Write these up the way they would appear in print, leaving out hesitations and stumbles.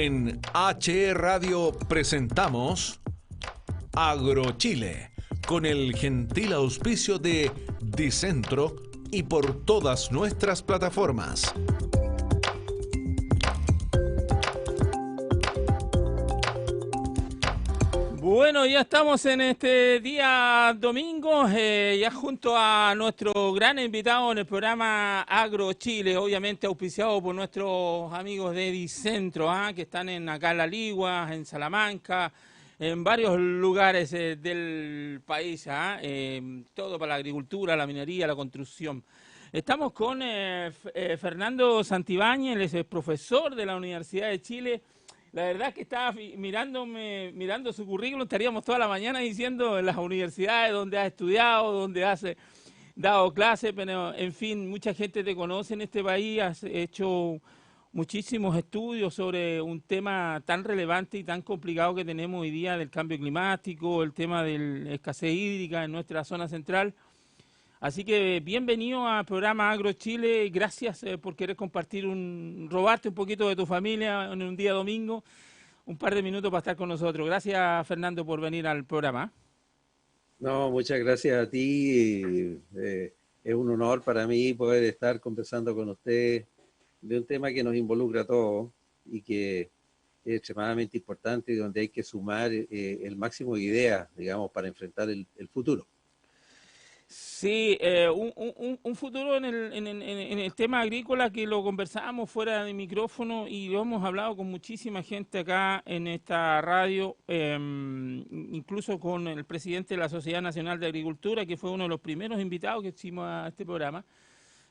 En HE Radio presentamos AgroChile, con el gentil auspicio de Dicentro y por todas nuestras plataformas. Bueno, ya estamos en este día domingo, ya junto a nuestro gran invitado en el programa AgroChile, obviamente auspiciado por nuestros amigos de Dicentro, que están acá en La Ligua, en Salamanca, en varios lugares del país, todo para la agricultura, la minería, la construcción. Estamos con Fernando Santibáñez, él es profesor de la Universidad de Chile. La verdad es que estaba mirando su currículum, estaríamos toda la mañana diciendo en las universidades donde has estudiado, donde has dado clases, pero en fin, mucha gente te conoce en este país, has hecho muchísimos estudios sobre un tema tan relevante y tan complicado que tenemos hoy día del cambio climático, el tema de la escasez hídrica en nuestra zona central. Así que bienvenido al programa AgroChile, gracias por querer compartir, robarte un poquito de tu familia en un día domingo, un par de minutos para estar con nosotros. Gracias, Fernando, por venir al programa. No, muchas gracias a ti. Es un honor para mí poder estar conversando con usted de un tema que nos involucra a todos y que es extremadamente importante y donde hay que sumar el máximo de ideas, digamos, para enfrentar el futuro. Sí, un futuro en el tema agrícola que lo conversábamos fuera de micrófono y lo hemos hablado con muchísima gente acá en esta radio, incluso con el presidente de la Sociedad Nacional de Agricultura, que fue uno de los primeros invitados que hicimos a este programa.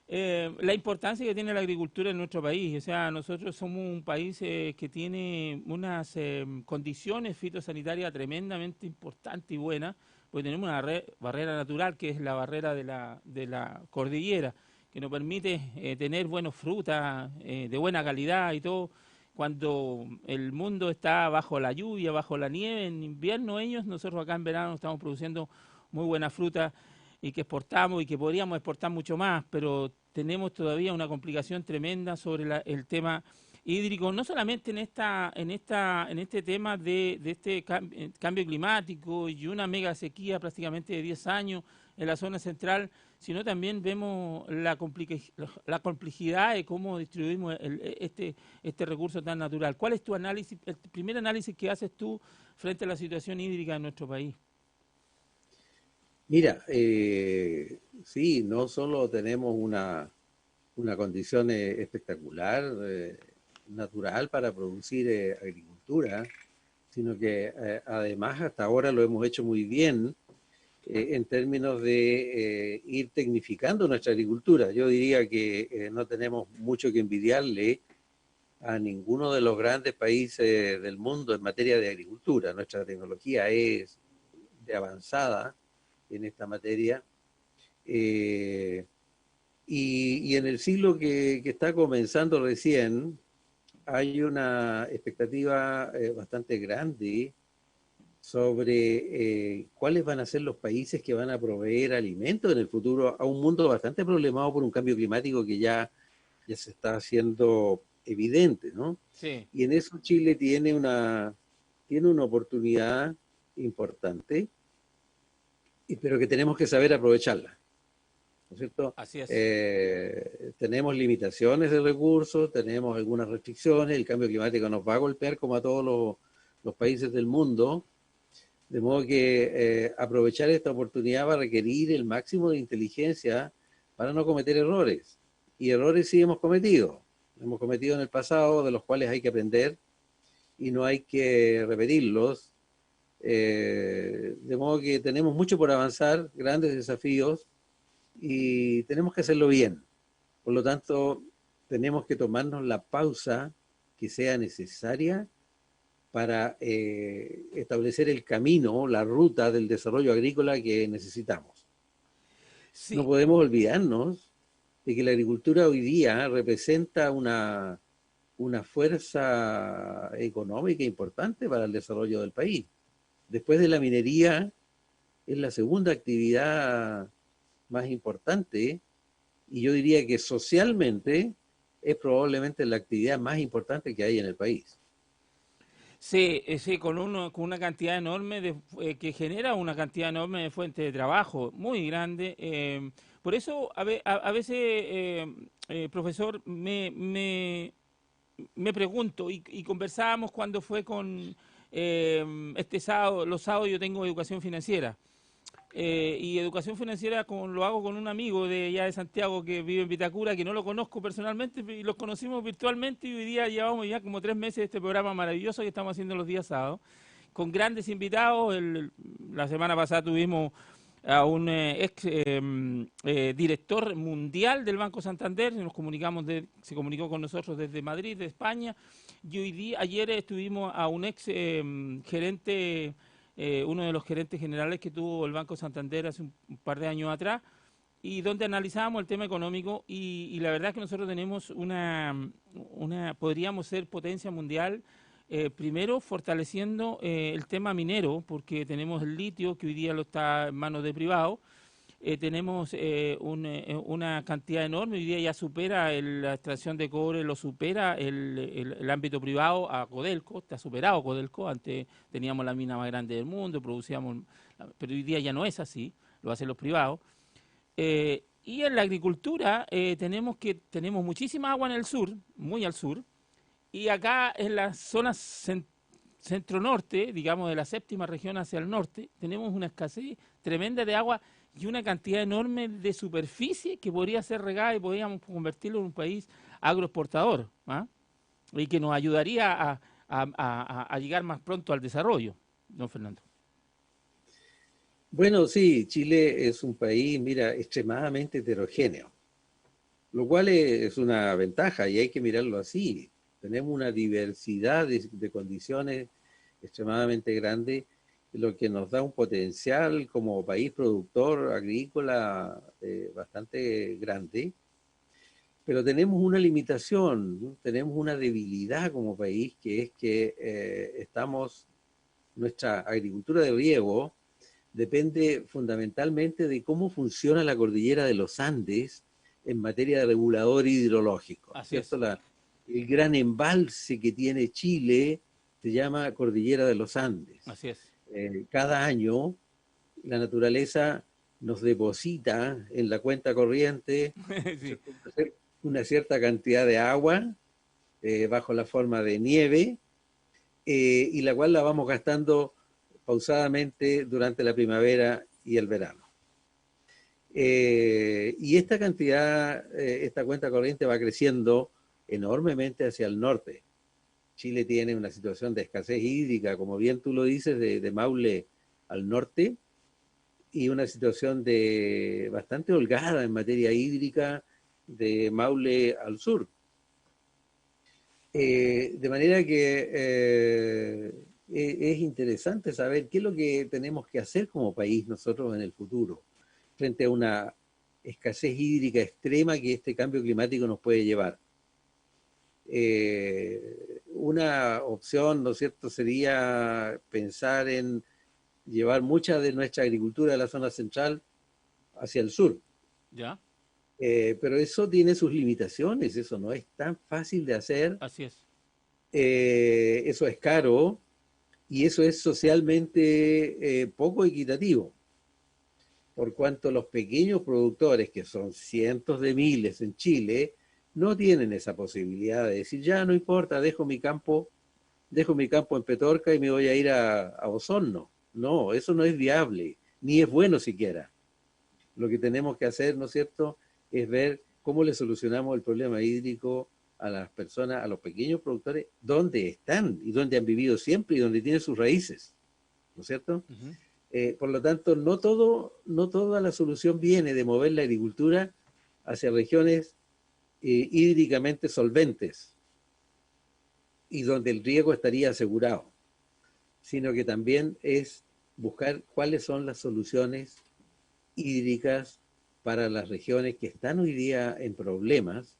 La importancia que tiene la agricultura en nuestro país. O sea, nosotros somos un país que tiene unas condiciones fitosanitarias tremendamente importantes y buenas, porque tenemos una barrera natural que es la barrera de la cordillera, que nos permite tener buenas frutas de buena calidad y todo. Cuando el mundo está bajo la lluvia, bajo la nieve, en invierno nosotros acá en verano estamos produciendo muy buena fruta y que exportamos y que podríamos exportar mucho más, pero tenemos todavía una complicación tremenda sobre el tema hídrico, no solamente en este tema de este cambio climático y una mega sequía prácticamente de 10 años en la zona central, sino también vemos la complejidad de cómo distribuimos este recurso tan natural. ¿Cuál es tu análisis, el primer análisis que haces tú frente a la situación hídrica en nuestro país? Mira, sí, no solo tenemos una condición espectacular, natural para producir agricultura, sino que además hasta ahora lo hemos hecho muy bien en términos de ir tecnificando nuestra agricultura. Yo diría que no tenemos mucho que envidiarle a ninguno de los grandes países del mundo en materia de agricultura. Nuestra tecnología es de avanzada en esta materia. Y en el siglo que está comenzando recién, hay una expectativa bastante grande sobre cuáles van a ser los países que van a proveer alimentos en el futuro a un mundo bastante problemado por un cambio climático que ya se está haciendo evidente, ¿no? Sí. Y en eso Chile tiene una oportunidad importante, pero que tenemos que saber aprovecharla, ¿no es cierto? Así es. Tenemos limitaciones de recursos, tenemos algunas restricciones, el cambio climático nos va a golpear como a todos los países del mundo, de modo que aprovechar esta oportunidad va a requerir el máximo de inteligencia para no cometer errores. Y errores sí hemos cometido en el pasado, de los cuales hay que aprender y no hay que repetirlos. De modo que tenemos mucho por avanzar, grandes desafíos, y tenemos que hacerlo bien. Por lo tanto, tenemos que tomarnos la pausa que sea necesaria para establecer el camino, la ruta del desarrollo agrícola que necesitamos. Sí. No podemos olvidarnos de que la agricultura hoy día representa una fuerza económica importante para el desarrollo del país. Después de la minería, es la segunda actividad más importante, y yo diría que socialmente es probablemente la actividad más importante que hay en el país. Sí, sí, con una cantidad enorme que genera una cantidad enorme de fuentes de trabajo, muy grande. Por eso, a veces, profesor, me pregunto, y conversábamos cuando fue con este sábado, los sábados yo tengo educación financiera. Y educación financiera lo hago con un amigo de allá de Santiago que vive en Vitacura, que no lo conozco personalmente, y los conocimos virtualmente, y hoy día llevamos ya como 3 meses de este programa maravilloso que estamos haciendo los días sábados, con grandes invitados. La semana pasada tuvimos a un ex director mundial del Banco Santander, se comunicó con nosotros desde Madrid, de España, y ayer estuvimos a un ex gerente, uno de los gerentes generales que tuvo el Banco Santander hace un par de años atrás, y donde analizábamos el tema económico, y la verdad es que nosotros tenemos podríamos ser potencia mundial, primero fortaleciendo el tema minero, porque tenemos el litio que hoy día lo está en manos de privados. Tenemos una cantidad enorme, hoy día ya supera la extracción de cobre, lo supera el ámbito privado a Codelco, está superado Codelco. Antes teníamos la mina más grande del mundo, producíamos, pero hoy día ya no es así, lo hacen los privados. Y en la agricultura tenemos muchísima agua en el sur, muy al sur, y acá en la zona centro-norte, digamos de la séptima región hacia el norte, tenemos una escasez tremenda de agua y una cantidad enorme de superficie que podría ser regada y podríamos convertirlo en un país agroexportador, ¿ah? Y que nos ayudaría a llegar más pronto al desarrollo, don Fernando. Bueno, sí, Chile es un país, mira, extremadamente heterogéneo, lo cual es una ventaja y hay que mirarlo así. Tenemos una diversidad de condiciones extremadamente grande, lo que nos da un potencial como país productor agrícola bastante grande, pero tenemos una limitación, ¿no? Tenemos una debilidad como país, que es que nuestra agricultura de riego depende fundamentalmente de cómo funciona la cordillera de los Andes en materia de regulador hidrológico, Así ¿cierto? es, El gran embalse que tiene Chile se llama Cordillera de los Andes. así es. Cada año la naturaleza nos deposita en la cuenta corriente Sí. una cierta cantidad de agua bajo la forma de nieve, y la cual la vamos gastando pausadamente durante la primavera y el verano. Y esta cantidad, esta cuenta corriente va creciendo enormemente hacia el norte. Chile tiene una situación de escasez hídrica, como bien tú lo dices, de Maule al norte, y una situación de bastante holgada en materia hídrica de Maule al sur. De manera que es interesante saber qué es lo que tenemos que hacer como país nosotros en el futuro, frente a una escasez hídrica extrema que este cambio climático nos puede llevar. Una opción, ¿no es cierto?, sería pensar en llevar mucha de nuestra agricultura de la zona central hacia el sur. ¿Ya? Pero eso tiene sus limitaciones, eso no es tan fácil de hacer, Así es. eso es caro y eso es socialmente poco equitativo, por cuanto los pequeños productores, que son cientos de miles en Chile, no tienen esa posibilidad de decir, ya no importa, dejo mi campo en Petorca y me voy a ir a Osorno. No, eso no es viable, ni es bueno siquiera. Lo que tenemos que hacer, ¿no es cierto?, es ver cómo le solucionamos el problema hídrico a las personas, a los pequeños productores, donde están y donde han vivido siempre y donde tienen sus raíces, ¿no es cierto? Por lo tanto, no toda la solución viene de mover la agricultura hacia regiones hídricamente solventes y donde el riego estaría asegurado, sino que también es buscar cuáles son las soluciones hídricas para las regiones que están hoy día en problemas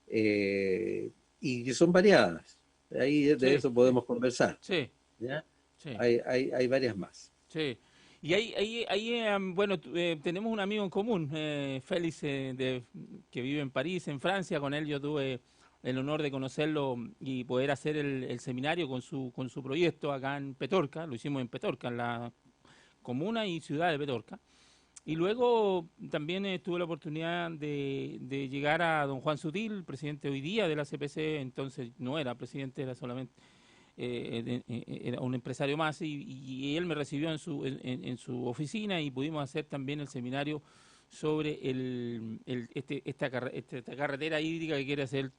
y que son variadas. Ahí de eso podemos conversar. Sí, ¿Ya? sí. Hay varias más. Sí. Y bueno, tenemos un amigo en común, Félix, que vive en París, en Francia. Con él yo tuve el honor de conocerlo y poder hacer el seminario con su proyecto acá en Petorca. Lo hicimos en Petorca, en la comuna y ciudad de Petorca. Y luego también tuve la oportunidad de llegar a don Juan Sutil, presidente hoy día de la CPC, entonces no era presidente, era solamente era un empresario más, y él me recibió en su oficina y pudimos hacer también el seminario sobre esta carretera hídrica que quiere hacer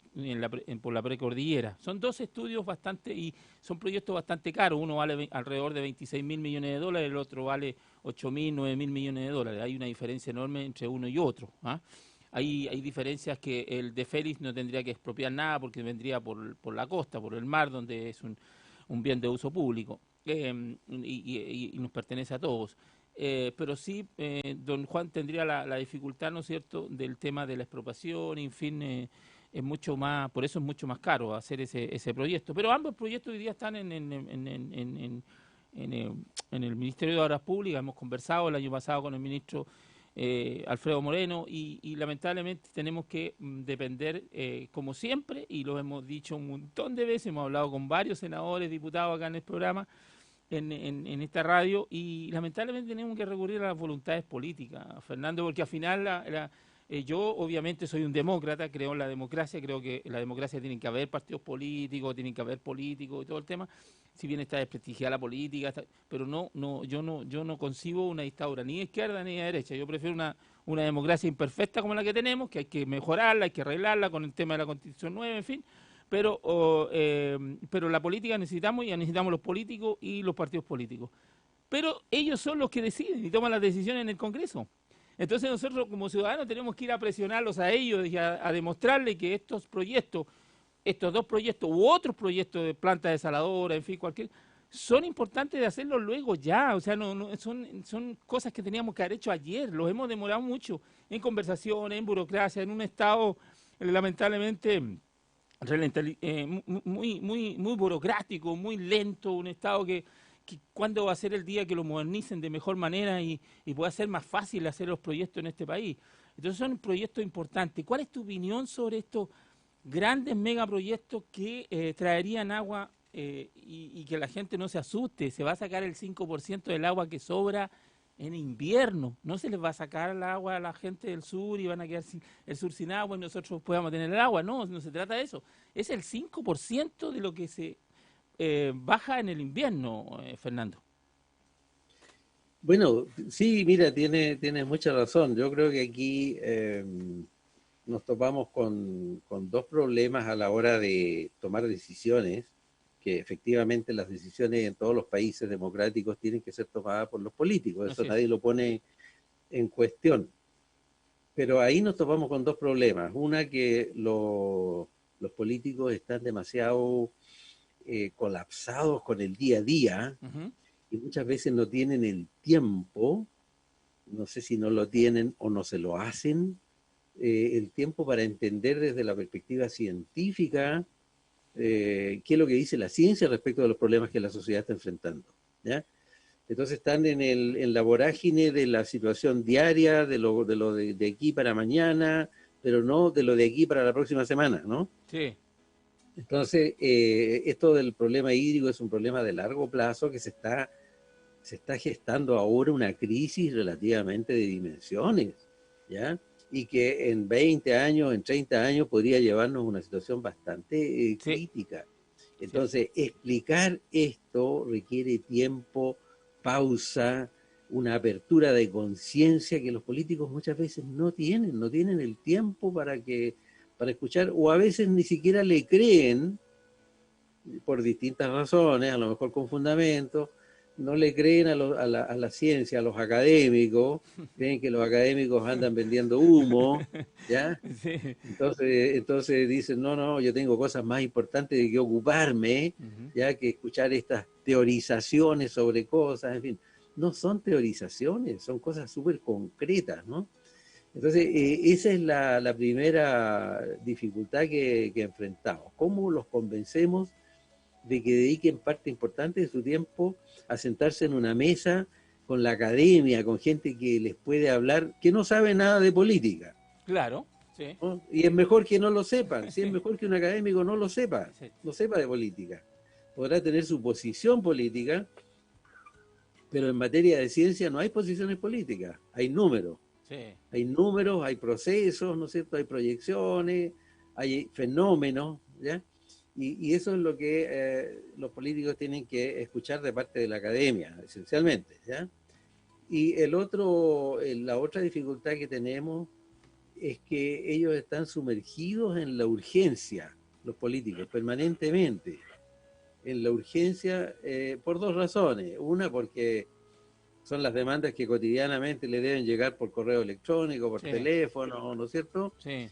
por la precordillera. Son dos estudios y son proyectos bastante caros. Uno vale alrededor de 26.000 millones de dólares, el otro vale 8.000, 9.000 millones de dólares. Hay una diferencia enorme entre uno y otro. Hay diferencias que el de Félix no tendría que expropiar nada porque vendría por la costa, por el mar, donde es un bien de uso público y nos pertenece a todos. Pero sí, don Juan tendría la dificultad, ¿no es cierto?, del tema de la expropiación, en fin, es mucho más, por eso es mucho más caro hacer ese proyecto. Pero ambos proyectos hoy día están en el Ministerio de Obras Públicas. Hemos conversado el año pasado con el ministro Alfredo Moreno y lamentablemente tenemos que depender, como siempre, y lo hemos dicho un montón de veces, hemos hablado con varios senadores, diputados acá en el programa, en esta radio, y lamentablemente tenemos que recurrir a las voluntades políticas, Fernando, porque al final yo obviamente soy un demócrata, creo en la democracia, creo que en la democracia tienen que haber partidos políticos, tienen que haber políticos y todo el tema, si bien está desprestigiada la política, pero yo no concibo una dictadura ni de izquierda ni de derecha. Yo prefiero una democracia imperfecta como la que tenemos, que hay que mejorarla, hay que arreglarla con el tema de la Constitución 9, en fin. Pero la política necesitamos los políticos y los partidos políticos. Pero ellos son los que deciden y toman las decisiones en el Congreso. Entonces nosotros como ciudadanos tenemos que ir a presionarlos a ellos y a demostrarles que estos dos proyectos u otros proyectos de planta desaladora, en fin, son importantes de hacerlos luego ya. O sea, son cosas que teníamos que haber hecho ayer. Los hemos demorado mucho en conversaciones, en burocracia, en un estado lamentablemente muy burocrático, muy lento, un estado que cuándo va a ser el día que lo modernicen de mejor manera y pueda ser más fácil hacer los proyectos en este país. Entonces son proyectos importantes. ¿Cuál es tu opinión sobre estos grandes megaproyectos que traerían agua y que la gente no se asuste? Se va a sacar el 5% del agua que sobra en invierno. No se les va a sacar el agua a la gente del sur y van a quedar el sur sin agua y nosotros podamos tener el agua. No se trata de eso. Es el 5% de lo que se baja en el invierno, Fernando. Bueno, sí, mira, tiene mucha razón. Yo creo que aquí nos topamos con dos problemas a la hora de tomar decisiones, que efectivamente las decisiones en todos los países democráticos tienen que ser tomadas por los políticos, eso nadie lo pone en cuestión. Pero ahí nos topamos con dos problemas. Una, que los políticos están demasiado colapsados con el día a día, y muchas veces no tienen el tiempo, no sé si no lo tienen o no se lo hacen, el tiempo para entender desde la perspectiva científica qué es lo que dice la ciencia respecto de los problemas que la sociedad está enfrentando, ¿ya? Entonces están en la vorágine de la situación diaria, de lo de aquí para mañana, pero no de lo de aquí para la próxima semana, ¿no? Sí. Entonces, esto del problema hídrico es un problema de largo plazo que se está gestando ahora una crisis relativamente de dimensiones, ¿ya? Y que en 20 años, en 30 años podría llevarnos a una situación bastante crítica. Entonces, explicar esto requiere tiempo, pausa, una apertura de conciencia que los políticos muchas veces no tienen el tiempo para escuchar, o a veces ni siquiera le creen, por distintas razones, a lo mejor con fundamento, no le creen a la ciencia, a los académicos, creen que los académicos andan vendiendo humo, ¿ya? Sí. Entonces dicen, no, yo tengo cosas más importantes de que ocuparme, ya que escuchar estas teorizaciones sobre cosas, en fin. No son teorizaciones, son cosas súper concretas, ¿no? Entonces, esa es la primera dificultad que enfrentamos. ¿Cómo los convencemos de que dediquen parte importante de su tiempo a sentarse en una mesa con la academia, con gente que les puede hablar, que no sabe nada de política? Claro. Sí. ¿no? Y es mejor que no lo sepan, sí, es mejor que un académico no lo sepa, Sí. no sepa de política. Podrá tener su posición política, pero en materia de ciencia no hay posiciones políticas, hay números. Sí. Hay números, hay procesos, ¿no es cierto? Hay proyecciones, hay fenómenos, ¿ya? Y eso es lo que los políticos tienen que escuchar de parte de la academia, esencialmente, ¿ya? Y la otra dificultad que tenemos es que ellos están sumergidos en la urgencia, los políticos, permanentemente, en la urgencia por dos razones. Una, porque son las demandas que cotidianamente le deben llegar por correo electrónico, por Sí. teléfono, ¿no es cierto? Sí.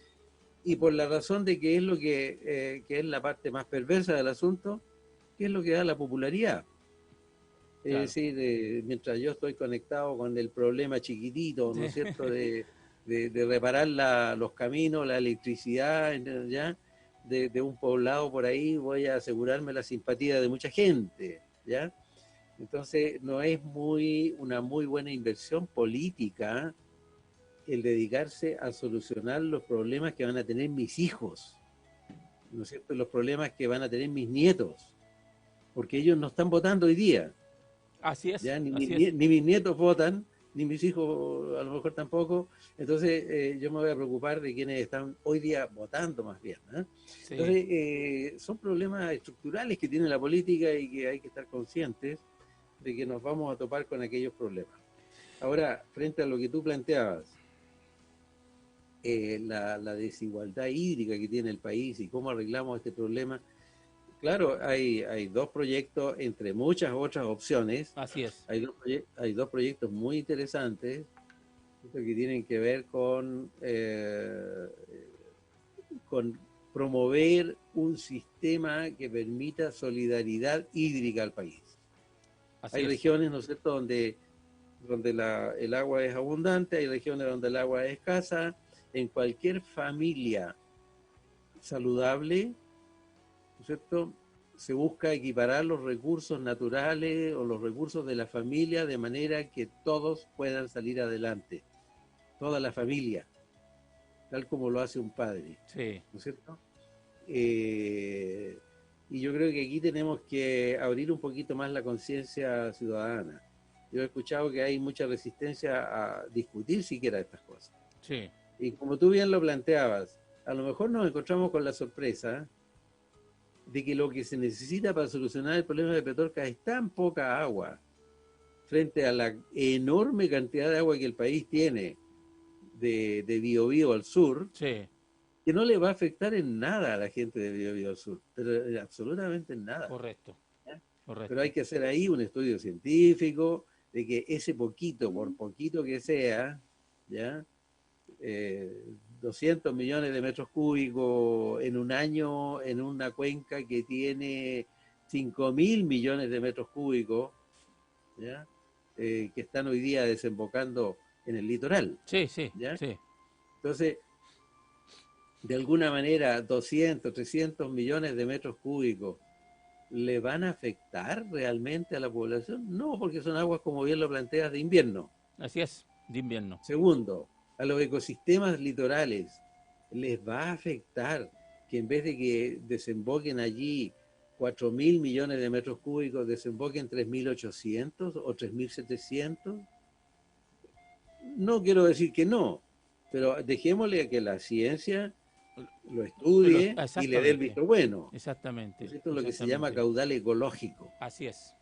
Y por la razón de que es lo que es la parte más perversa del asunto, que es lo que da la popularidad. Claro. Es decir, mientras yo estoy conectado con el problema chiquitito, ¿no es cierto?, de reparar los caminos, la electricidad, ¿ya? De un poblado por ahí, voy a asegurarme la simpatía de mucha gente, ¿ya? Entonces, no es una muy buena inversión política el dedicarse a solucionar los problemas que van a tener mis hijos, ¿no es cierto?, los problemas que van a tener mis nietos, porque ellos no están votando hoy día. Así es. ¿Ya? Ni Así es. mis nietos votan, ni mis hijos a lo mejor tampoco. Entonces yo me voy a preocupar de quienes están hoy día votando más bien, ¿eh? Sí. Entonces son problemas estructurales que tiene la política y que hay que estar conscientes de que nos vamos a topar con aquellos problemas. Ahora, frente a lo que tú planteabas, la desigualdad hídrica que tiene el país y cómo arreglamos este problema, claro, hay dos proyectos entre muchas otras opciones. Así es. Hay dos proyectos muy interesantes que tienen que ver con promover un sistema que permita solidaridad hídrica al país. Así Hay es. regiones, ¿no es cierto?, donde el agua es abundante, hay regiones donde el agua es escasa. En cualquier familia saludable, ¿no es cierto?, se busca equiparar los recursos naturales o los recursos de la familia de manera que todos puedan salir adelante, toda la familia, tal como lo hace un padre, Sí. ¿no es cierto? Y yo creo que aquí tenemos que abrir un poquito más la conciencia ciudadana. Yo he escuchado que hay mucha resistencia a discutir siquiera estas cosas. Sí. Y como tú bien lo planteabas, a lo mejor nos encontramos con la sorpresa de que lo que se necesita para solucionar el problema de Petorca es tan poca agua frente a la enorme cantidad de agua que el país tiene de Biobío al sur, Sí. que no le va a afectar en nada a la gente de Biobío al sur, pero absolutamente en nada. Correcto. Correcto. Pero hay que hacer ahí un estudio científico de que ese poquito, por poquito que sea, ¿ya? 200 millones de metros cúbicos en un año en una cuenca que tiene 5.000 millones de metros cúbicos, ¿ya? Que están hoy día desembocando en el litoral. Sí, sí, ¿ya? sí. Entonces, de alguna manera, 200, 300 millones de metros cúbicos, ¿le van a afectar realmente a la población? No, porque son aguas, como bien lo planteas, de invierno. Así es, de invierno. Segundo, a los ecosistemas litorales les va a afectar que en vez de que desemboquen allí 4.000 millones de metros cúbicos, desemboquen 3.800 o 3.700. No quiero decir que no, pero dejémosle a que la ciencia lo estudie y le dé el visto bueno. Exactamente. Esto es lo que se llama caudal ecológico. Así es.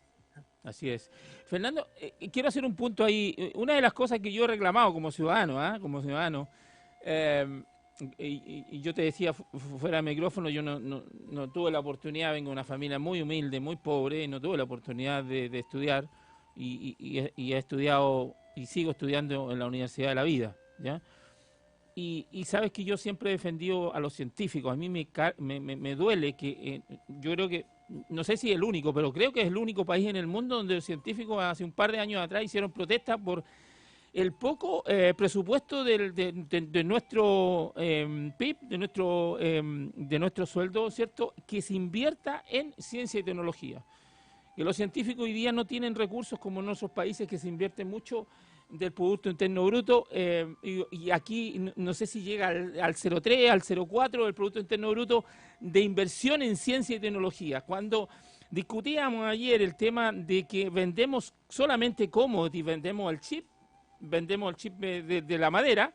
Así es. Fernando, quiero hacer un punto ahí. Una de las cosas que yo he reclamado como ciudadano, y yo te decía fuera de micrófono, yo no tuve la oportunidad, vengo de una familia muy humilde, muy pobre, y no tuve la oportunidad de estudiar, y he estudiado y sigo estudiando en la Universidad de la Vida, ¿ya? Y sabes que yo siempre he defendido a los científicos. A mí me duele que yo creo que, no sé si es el único, pero creo que es el único país en el mundo donde los científicos hace un par de años atrás hicieron protestas por el poco presupuesto de nuestro PIB, de nuestro sueldo, ¿cierto?, que se invierta en ciencia y tecnología. que los científicos hoy día no tienen recursos como en otros países que se invierte mucho del Producto Interno Bruto, y aquí no sé si llega al 0,3, al 0,4 del Producto Interno Bruto de inversión en ciencia y tecnología. Cuando discutíamos ayer el tema de que vendemos solamente commodity, vendemos el chip de la madera,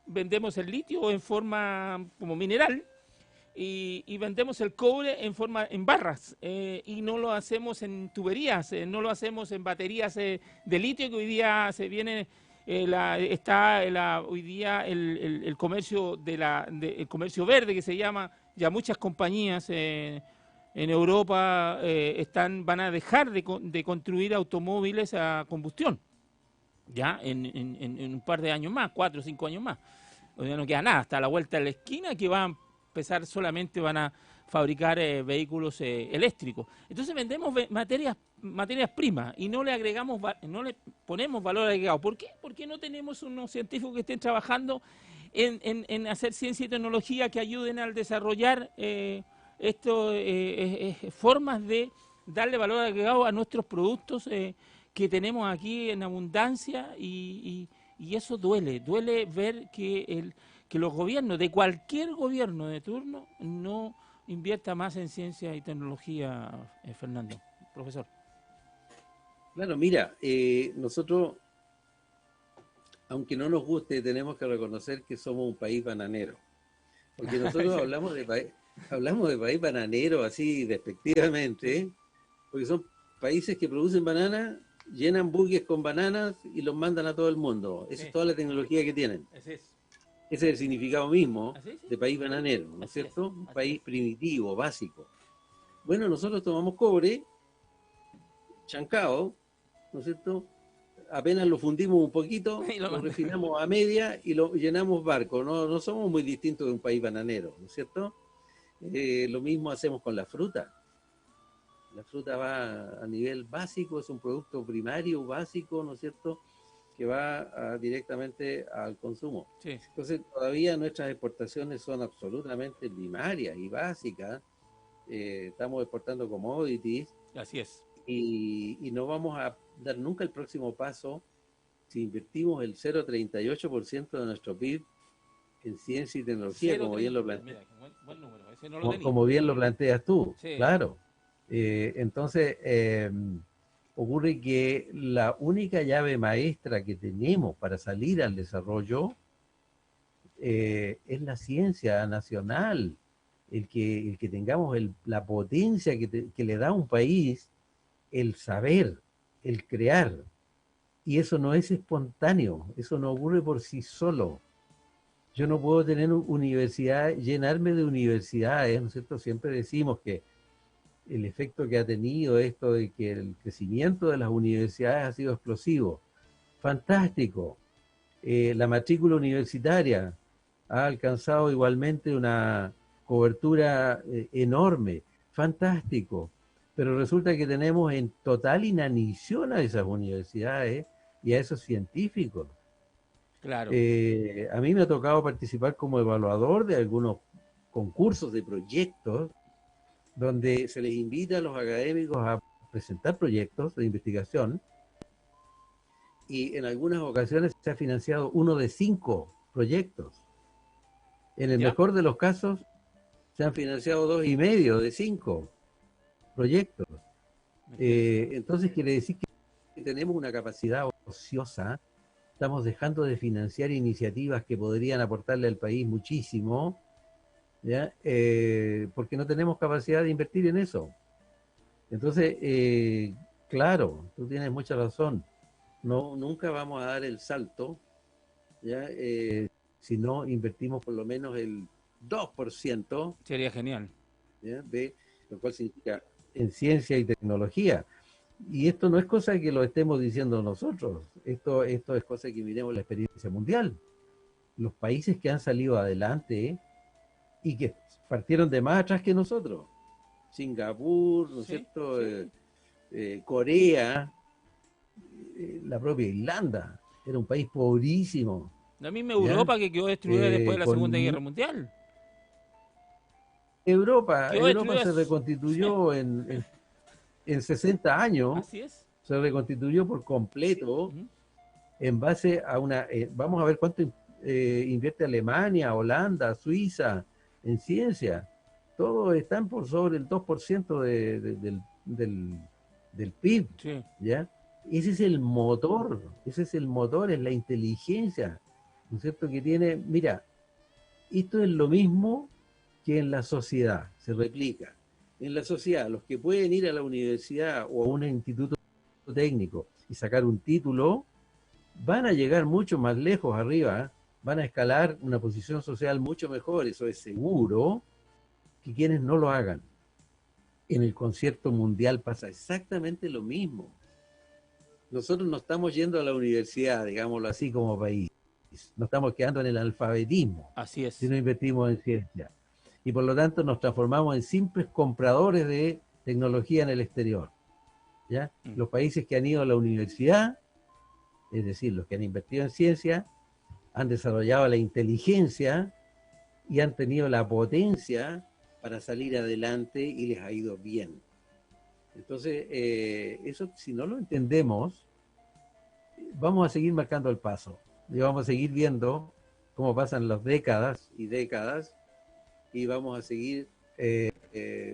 vendemos el litio en forma como mineral, y vendemos el cobre en barras, y no lo hacemos en tuberías, no lo hacemos en baterías de litio, que hoy día se viene hoy día el comercio el comercio verde, que se llama. Ya muchas compañías en Europa van a dejar de construir automóviles a combustión ya en un par de años más, 4 o 5 años más. O sea, no queda nada, hasta la vuelta de la esquina que van a fabricar vehículos eléctricos. Entonces vendemos materias primas y no le ponemos valor agregado. ¿Por qué? Porque no tenemos unos científicos que estén trabajando en hacer ciencia y tecnología que ayuden al desarrollar formas de darle valor agregado a nuestros productos que tenemos aquí en abundancia, y eso duele ver que los gobiernos, de cualquier gobierno de turno, no invierta más en ciencia y tecnología, Fernando, profesor. Claro, mira, nosotros, aunque no nos guste, tenemos que reconocer que somos un país bananero. Porque nosotros hablamos de país bananero así despectivamente, porque son países que producen bananas, llenan buques con bananas y los mandan a todo el mundo. Esa es toda la tecnología que tienen. Ese es el significado mismo de país bananero, ¿no es cierto? Un país primitivo, básico. Bueno, nosotros tomamos cobre, chancao, ¿no es cierto? Apenas lo fundimos un poquito, lo refinamos a media y lo llenamos barcos. No somos muy distintos de un país bananero, ¿no es cierto? Lo mismo hacemos con la fruta. La fruta va a nivel básico, es un producto primario, básico, ¿no es cierto?, que va directamente al consumo. Sí. Entonces, todavía nuestras exportaciones son absolutamente primarias y básicas. Estamos exportando commodities. Así es. Y no vamos a dar nunca el próximo paso si invertimos el 0,38% de nuestro PIB en ciencia y tecnología, como bien lo planteas. Buen número, ese no lo como bien lo planteas tú, sí. Claro. Entonces, ocurre que la única llave maestra que tenemos para salir al desarrollo es la ciencia nacional, el que tengamos la potencia que le da a un país el saber, el crear. Y eso no es espontáneo, eso no ocurre por sí solo. Yo no puedo tener universidad, llenarme de universidades, ¿no es cierto? Siempre decimos que el efecto que ha tenido esto de que el crecimiento de las universidades ha sido explosivo. Fantástico. La matrícula universitaria ha alcanzado igualmente una cobertura enorme. Fantástico. Pero resulta que tenemos en total inanición a esas universidades y a esos científicos. Claro. A mí me ha tocado participar como evaluador de algunos concursos de proyectos donde se les invita a los académicos a presentar proyectos de investigación, y en algunas ocasiones se ha financiado uno de 5 proyectos. En el mejor de los casos se han financiado 2,5 de 5 proyectos. Entonces quiere decir que tenemos una capacidad ociosa, estamos dejando de financiar iniciativas que podrían aportarle al país muchísimo, ¿ya? Porque no tenemos capacidad de invertir en eso. Entonces, claro, tú tienes mucha razón. Nunca vamos a dar el salto, ¿ya? Si no invertimos por lo menos el 2%. Sería genial. ¿Ya? Lo cual significa en ciencia y tecnología. Y esto no es cosa que lo estemos diciendo nosotros. Esto es cosa que miremos la experiencia mundial. Los países que han salido adelante y que partieron de más atrás que nosotros. Singapur, ¿no es cierto? Sí. Corea, la propia Irlanda, era un país pobrísimo. La misma Europa, que quedó destruida después de la Segunda Guerra Mundial. Europa se reconstituyó en 60 años Así es. se reconstituyó por completo Ujú. en base a una... vamos a ver cuánto invierte Alemania, Holanda, Suiza en ciencia. Todos están por sobre el 2% del PIB, Sí, ¿ya? Ese es el motor, es la inteligencia, ¿no es cierto? Que tiene, mira, esto es lo mismo que en la sociedad, se replica. En la sociedad, los que pueden ir a la universidad o a un instituto técnico y sacar un título, van a llegar mucho más lejos arriba, van a escalar una posición social mucho mejor, eso es seguro, que quienes no lo hagan. En el concierto mundial pasa exactamente lo mismo. Nosotros no estamos yendo a la universidad, digámoslo así, como país. No estamos quedando en el alfabetismo así si es. no invertimos en ciencia. Y por lo tanto nos transformamos en simples compradores de tecnología en el exterior. ¿Ya? Mm. Los países que han ido a la universidad, es decir, los que han invertido en ciencia, han desarrollado la inteligencia y han tenido la potencia para salir adelante y les ha ido bien. Entonces, eso si no lo entendemos, vamos a seguir marcando el paso y vamos a seguir viendo cómo pasan las décadas y décadas y vamos a seguir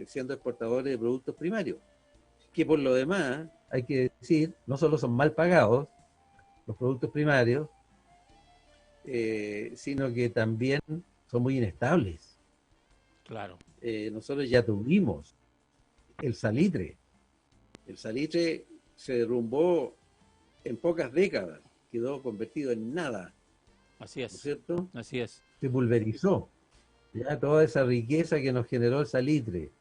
siendo exportadores de productos primarios, que por lo demás, hay que decir, no solo son mal pagados los productos primarios, sino que también son muy inestables. Claro. Nosotros ya tuvimos el salitre. El salitre se derrumbó en pocas décadas, quedó convertido en nada, Así ¿no es es. cierto? Así es. Se pulverizó, ya toda esa riqueza que nos generó el salitre.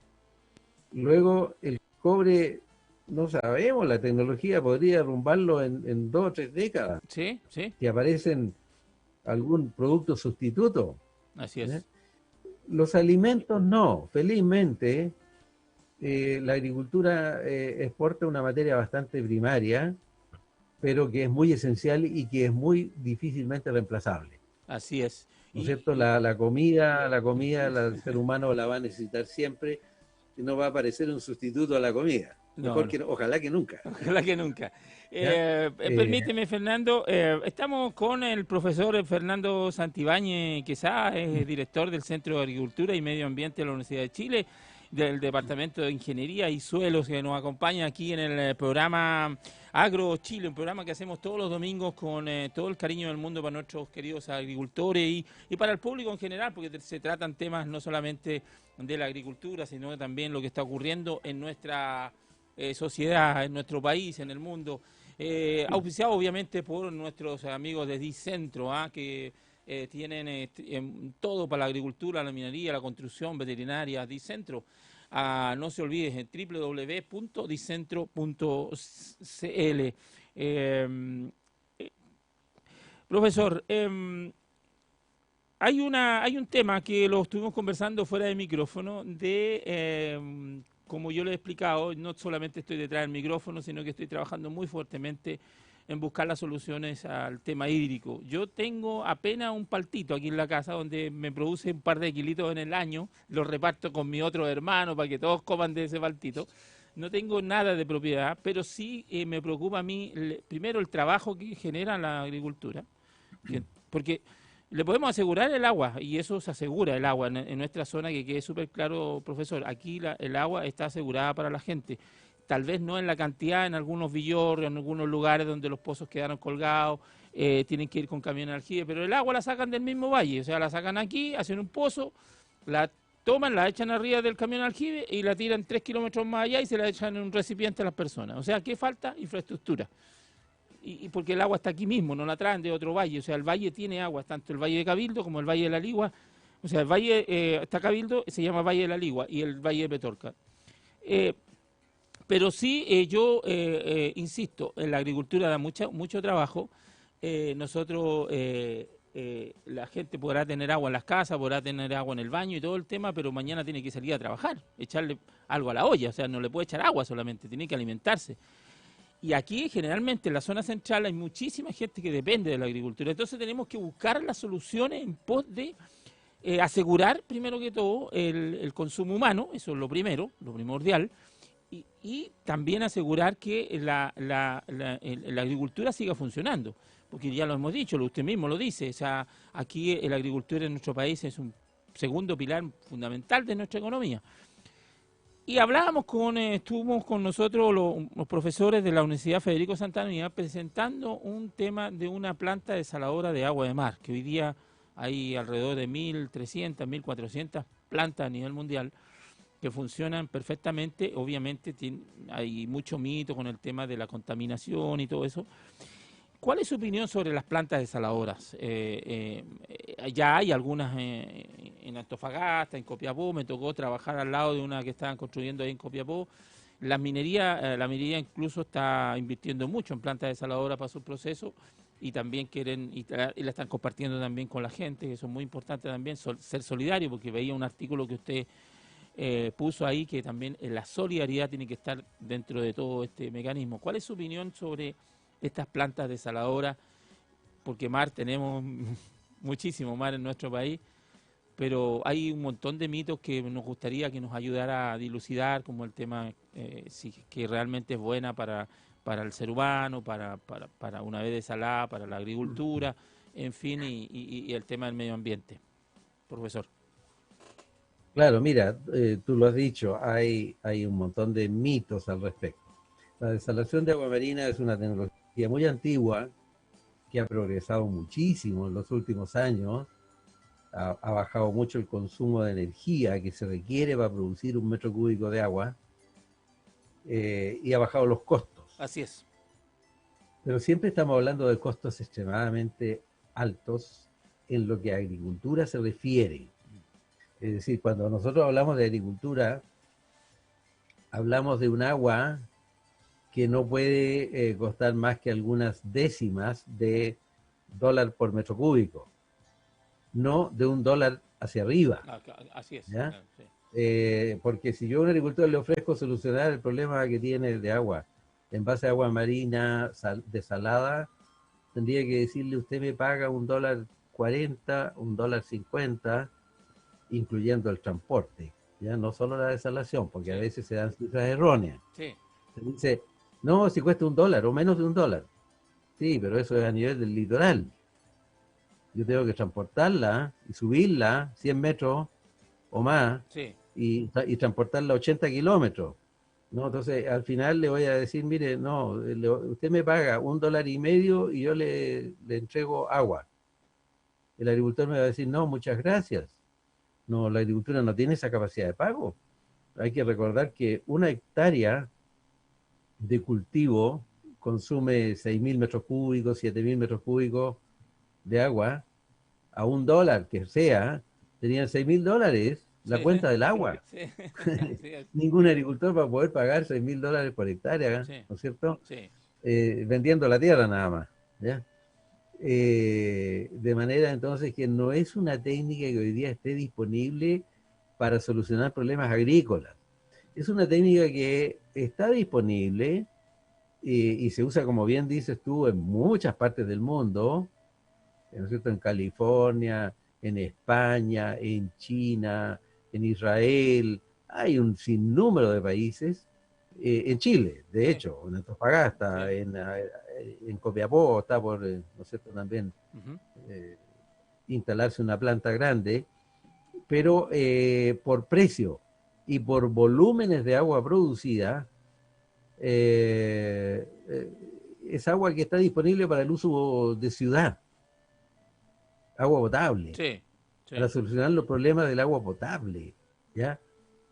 Luego el cobre, no sabemos, la tecnología podría derrumbarlo en 2 o 3 décadas, Sí, sí. que aparecen algún producto sustituto. Así ¿Ya? es. Los alimentos no, felizmente la agricultura exporta una materia bastante primaria, pero que es muy esencial y que es muy difícilmente reemplazable. Así es. ¿No es Y, cierto? La comida, el ser humano la va a necesitar siempre y no va a aparecer un sustituto a la comida. no, Mejor no. que, ojalá que nunca. Ojalá que nunca. ¿Ya? Permíteme, Fernando, estamos con el profesor Fernando Santibáñez Quesada, es director del Centro de Agricultura y Medio Ambiente de la Universidad de Chile, del Departamento de Ingeniería y Suelos, que nos acompaña aquí en el programa Agro Chile, un programa que hacemos todos los domingos con todo el cariño del mundo para nuestros queridos agricultores y para el público en general, porque se tratan temas no solamente de la agricultura, sino también lo que está ocurriendo en nuestra sociedad, en nuestro país, en el mundo, auspiciado obviamente por nuestros amigos de Dicentro, que tienen todo para la agricultura, la minería, la construcción, veterinaria, Dicentro. No se olviden, www.dicentro.cl. Profesor, hay un tema que lo estuvimos conversando fuera de micrófono como yo le he explicado, no solamente estoy detrás del micrófono, sino que estoy trabajando muy fuertemente en buscar las soluciones al tema hídrico. Yo tengo apenas un paltito aquí en la casa donde me produce un par de kilitos en el año, los reparto con mi otro hermano para que todos coman de ese paltito. No tengo nada de propiedad, pero sí me preocupa a mí, primero, el trabajo que genera la agricultura, porque le podemos asegurar el agua, y eso se asegura el agua en nuestra zona, que quede súper claro, profesor. Aquí el agua está asegurada para la gente. Tal vez no en la cantidad, en algunos villorrios, en algunos lugares donde los pozos quedaron colgados, tienen que ir con camión de aljibe, pero el agua la sacan del mismo valle, o sea, la sacan aquí, hacen un pozo, la toman, la echan arriba del camión de aljibe y la tiran 3 kilómetros más allá y se la echan en un recipiente a las personas. O sea, ¿qué falta? Infraestructura. Y porque el agua está aquí mismo, no la traen de otro valle, o sea, el valle tiene agua, tanto el Valle de Cabildo como el Valle de la Ligua, o sea, el valle está Cabildo, se llama Valle de la Ligua, y el Valle de Petorca. Pero sí, yo insisto, en la agricultura da mucho trabajo, nosotros, la gente podrá tener agua en las casas, podrá tener agua en el baño y todo el tema, pero mañana tiene que salir a trabajar, echarle algo a la olla, o sea, no le puede echar agua solamente, tiene que alimentarse. Y aquí, generalmente, en la zona central hay muchísima gente que depende de la agricultura. Entonces tenemos que buscar las soluciones en pos de asegurar, primero que todo, el consumo humano, eso es lo primero, lo primordial, y también asegurar que la agricultura siga funcionando, porque ya lo hemos dicho, usted mismo lo dice, o sea, aquí la agricultura en nuestro país es un segundo pilar fundamental de nuestra economía. Y estuvimos con nosotros los profesores de la Universidad Federico Santana presentando un tema de una planta desaladora de agua de mar, que hoy día hay alrededor de 1.300, 1.400 plantas a nivel mundial que funcionan perfectamente. Obviamente hay mucho mito con el tema de la contaminación y todo eso. ¿Cuál es su opinión sobre las plantas desaladoras? Ya hay algunas en Antofagasta, en Copiapó, me tocó trabajar al lado de una que estaban construyendo ahí en Copiapó. La minería incluso está invirtiendo mucho en plantas desaladoras para su proceso y también y la están compartiendo también con la gente, que eso es muy importante también, ser solidario, porque veía un artículo que usted puso ahí que también la solidaridad tiene que estar dentro de todo este mecanismo. ¿Cuál es su opinión sobre estas plantas desaladoras? Porque mar tenemos muchísimo mar en nuestro país, pero hay un montón de mitos que nos gustaría que nos ayudara a dilucidar, como el tema si que realmente es buena para el ser humano, para una vez desalada, para la agricultura, en fin, y el tema del medio ambiente. Profesor. Claro, mira, tú lo has dicho, hay un montón de mitos al respecto. La desalación de agua marina es una tecnología muy antigua que ha progresado muchísimo en los últimos años. Ha bajado mucho el consumo de energía que se requiere para producir un metro cúbico de agua y ha bajado los costos. Así es. Pero siempre estamos hablando de costos extremadamente altos en lo que a agricultura se refiere. Es decir, cuando nosotros hablamos de agricultura, hablamos de un agua que no puede costar más que algunas décimas de dólar por metro cúbico, no de $1 hacia arriba. Así es. ¿Ya? Claro, sí. Porque si yo a un agricultor le ofrezco solucionar el problema que tiene de agua en base a agua marina desalada, tendría que decirle: usted me paga $1.40, $1.50, incluyendo el transporte, ya no solo la desalación, porque a veces se dan cifras erróneas. Sí. Se dice: no, si cuesta $1 o menos de $1. Sí, pero eso es a nivel del litoral. Yo tengo que transportarla y subirla 100 metros o más, Sí. y transportarla 80 kilómetros. ¿No? Entonces, al final le voy a decir: mire, no, usted me paga $1.50 y yo le entrego agua. El agricultor me va a decir: no, muchas gracias. No, la agricultura no tiene esa capacidad de pago. Hay que recordar que una hectárea de cultivo consume 6.000 metros cúbicos, 7.000 metros cúbicos de agua. A $1 que sea, tenían $6.000 la Sí. cuenta del agua. Sí. Ningún agricultor va a poder pagar $6.000 por hectárea, Sí. ¿no es cierto? Sí. Vendiendo la tierra nada más, ¿ya? De manera entonces que no es una técnica que hoy día esté disponible para solucionar problemas agrícolas. Es una técnica que está disponible y se usa, como bien dices tú, en muchas partes del mundo, ¿no es cierto? En California, en España, en China, en Israel. Hay un sinnúmero de países. En Chile, de hecho, en Antofagasta, en Copiapó está por, ¿no es cierto?, también instalarse una planta grande, pero por precio y por volúmenes de agua producida, es agua que está disponible para el uso de ciudad, agua potable, Sí. para solucionar los problemas del agua potable, ¿ya?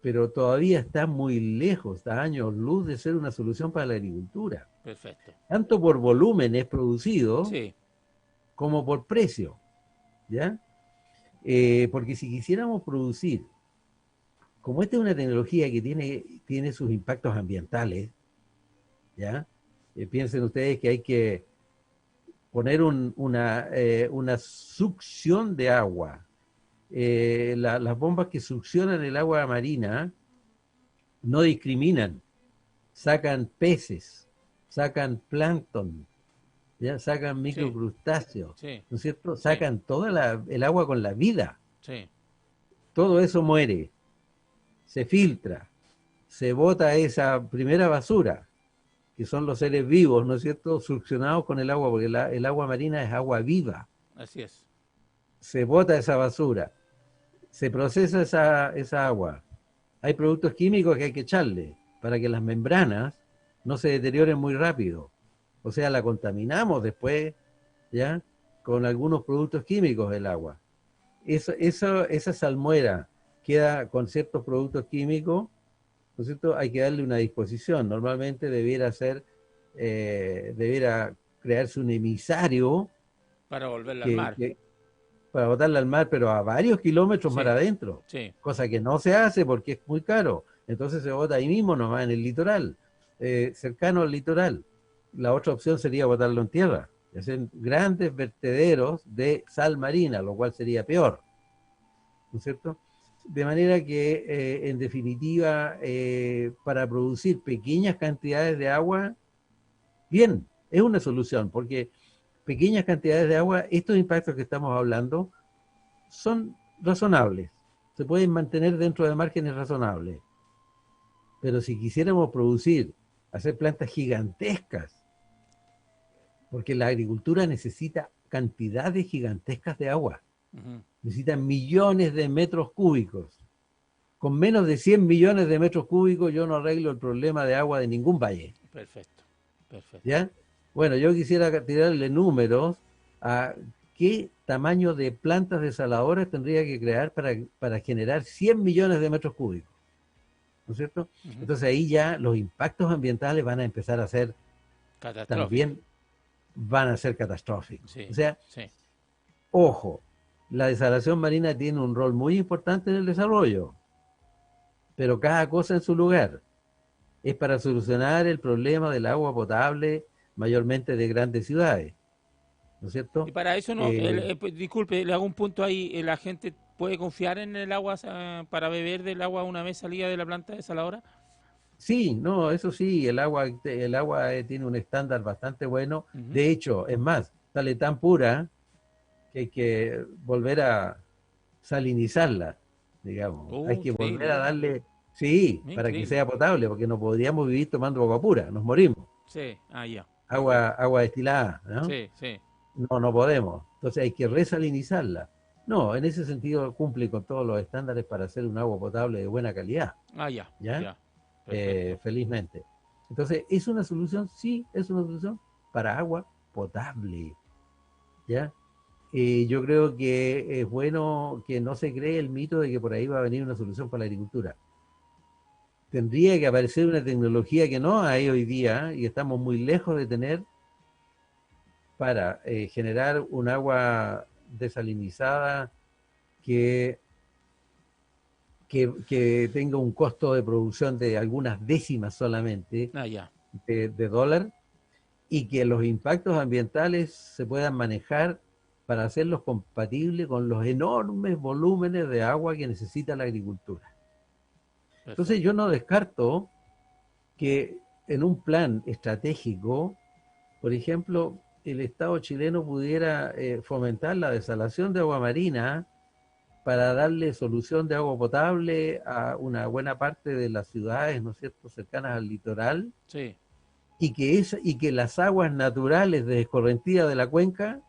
Pero todavía está muy lejos, está a años luz de ser una solución para la agricultura. Perfecto. Tanto por volúmenes producidos, Sí. como por precio, ¿ya? Porque si quisiéramos producir, como esta es una tecnología que tiene sus impactos ambientales, ¿ya? Piensen ustedes que hay que poner una succión de agua. Las bombas que succionan el agua marina no discriminan, sacan peces, sacan plancton, ¿ya? Sacan microcrustáceos, Sí. ¿no es cierto? Sí. Sacan toda el agua con la vida. Sí. Todo eso muere, se filtra, se bota esa primera basura, que son los seres vivos, ¿no es cierto?, succionados con el agua, porque el agua marina es agua viva. Así es. Se bota esa basura, se procesa esa agua. Hay productos químicos que hay que echarle para que las membranas no se deterioren muy rápido. O sea, la contaminamos después, ¿ya? Con algunos productos químicos del agua. Esa salmuera queda con ciertos productos químicos, ¿no es cierto? Hay que darle una disposición. Normalmente debiera crearse un emisario Para volverla al mar. para botarla al mar, pero a varios kilómetros Sí, mar adentro, sí. cosa que no se hace porque es muy caro. Entonces se bota ahí mismo nomás, en el litoral, cercano al litoral. La otra opción sería botarlo en tierra, hacer grandes vertederos de sal marina, lo cual sería peor, ¿no es cierto? De manera que, en definitiva, para producir pequeñas cantidades de agua, bien, es una solución, porque pequeñas cantidades de agua, estos impactos que estamos hablando, son razonables, se pueden mantener dentro de márgenes razonables. Pero si quisiéramos hacer plantas gigantescas, porque la agricultura necesita cantidades gigantescas de agua, necesita millones de metros cúbicos. Con menos de 100 millones de metros cúbicos yo no arreglo el problema de agua de ningún valle. Perfecto, perfecto. ¿Ya? Bueno, yo quisiera tirarle números a qué tamaño de plantas desaladoras tendría que crear para generar 100 millones de metros cúbicos, ¿no es cierto? Entonces ahí ya los impactos ambientales van a empezar a ser también van a ser catastróficos. Sí, o sea, sí. Ojo, la desalación marina tiene un rol muy importante en el desarrollo, pero cada cosa en su lugar. Es para solucionar el problema del agua potable, mayormente de grandes ciudades, ¿no es cierto? Y para eso no, pues, disculpe, le hago un punto ahí, la gente puede confiar en el agua para beber del agua una vez salida de la planta desaladora. Sí, no, eso sí, el agua tiene un estándar bastante bueno. De hecho, es más, sale tan pura que hay que volver a salinizarla, digamos. Hay que volver a darle, sí, para que sea potable, porque no podríamos vivir tomando agua pura, nos morimos. Sí, ya. Agua destilada, ¿no? Sí, sí. No podemos. Entonces hay que resalinizarla. No, en ese sentido cumple con todos los estándares para hacer un agua potable de buena calidad. Ya. Felizmente. Entonces, ¿es una solución? Sí, es una solución para agua potable. ¿Ya? Yo creo que es bueno que no se cree el mito de que por ahí va a venir una solución para la agricultura. Tendría que aparecer una tecnología que no hay hoy día y estamos muy lejos de tener para generar un agua desalinizada que tenga un costo de producción de algunas décimas solamente de dólar, y que los impactos ambientales se puedan manejar para hacerlos compatibles con los enormes volúmenes de agua que necesita la agricultura. Perfecto. Entonces yo no descarto que en un plan estratégico, por ejemplo, el Estado chileno pudiera fomentar la desalación de agua marina para darle solución de agua potable a una buena parte de las ciudades, ¿no es cierto?, cercanas al litoral. Sí. Y que las aguas naturales de escorrentía de la cuenca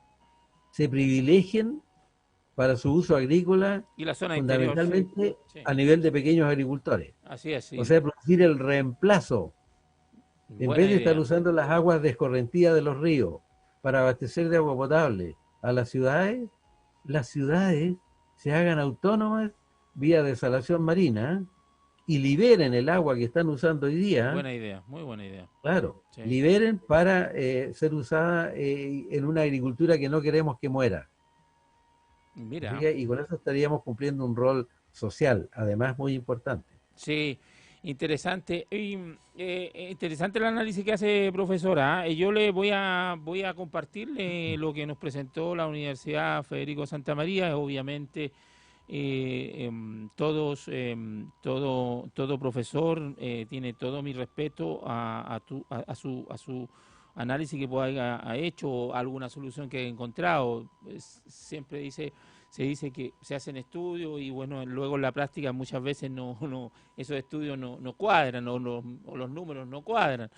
se privilegien para su uso agrícola, y la zona fundamentalmente interior, sí. a nivel de pequeños agricultores. Así es, sí. O sea, producir el reemplazo. En vez de estar usando las aguas de escorrentía de los ríos para abastecer de agua potable a las ciudades se hagan autónomas vía desalación marina y liberen el agua que están usando hoy día. Buena idea, muy buena idea. Claro, sí. Liberen para ser usada en una agricultura que no queremos que muera. Mira. Y con eso estaríamos cumpliendo un rol social, además muy importante. Sí, interesante. Interesante el análisis que hace, profesora. Yo le voy a compartirle lo que nos presentó la Universidad Federico Santa María. Obviamente, todo profesor tiene todo mi respeto a su análisis que pueda haber hecho, alguna solución que haya encontrado. Siempre dice, se dice que se hacen estudios y bueno, luego en la práctica muchas veces esos estudios no cuadran o los números no cuadran.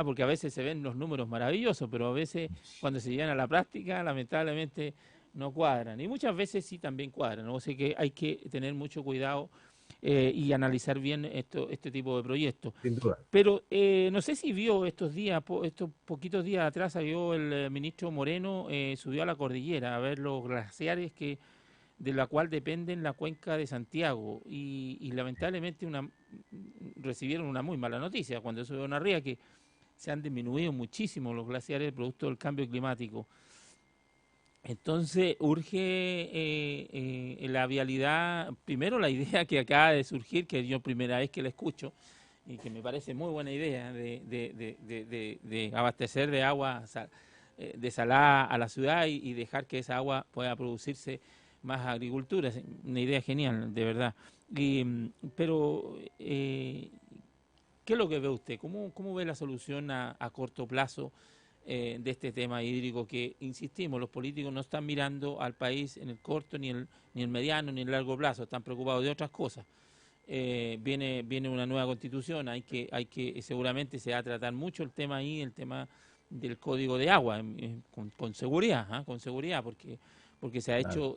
Porque a veces se ven los números maravillosos, pero a veces cuando se llegan a la práctica, lamentablemente no cuadran. Y muchas veces sí también cuadran, ¿no? O sea que hay que tener mucho cuidado y analizar bien este tipo de proyectos. Sin duda. Pero no sé si vio estos poquitos días atrás, salió el ministro Moreno, subió a la cordillera a ver los glaciares de la cual dependen la cuenca de Santiago y lamentablemente recibieron una muy mala noticia cuando subió una ría que se han disminuido muchísimo los glaciares producto del cambio climático. Entonces urge la vialidad, primero la idea que acaba de surgir, que yo primera vez que la escucho, y que me parece muy buena idea, de abastecer de agua desalada a la ciudad y dejar que esa agua pueda producirse más agricultura. Es una idea genial, de verdad. Pero, ¿qué es lo que ve usted? ¿Cómo ve la solución a corto plazo de este tema hídrico que, insistimos, los políticos no están mirando al país en el corto, ni el mediano, ni el largo plazo, están preocupados de otras cosas? Viene una nueva constitución, seguramente se va a tratar mucho el tema ahí, el tema del código de agua, con seguridad, porque se ha hecho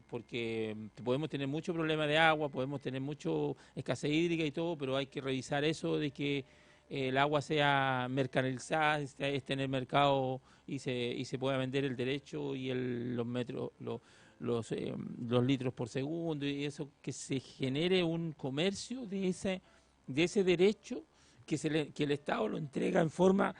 porque podemos tener mucho problema de agua, podemos tener mucho escasez hídrica y todo, pero hay que revisar eso de que el agua sea mercantilizada, esté en el mercado y se pueda vender el derecho y los metros, los litros por segundo, y eso, que se genere un comercio de ese derecho que el Estado lo entrega en forma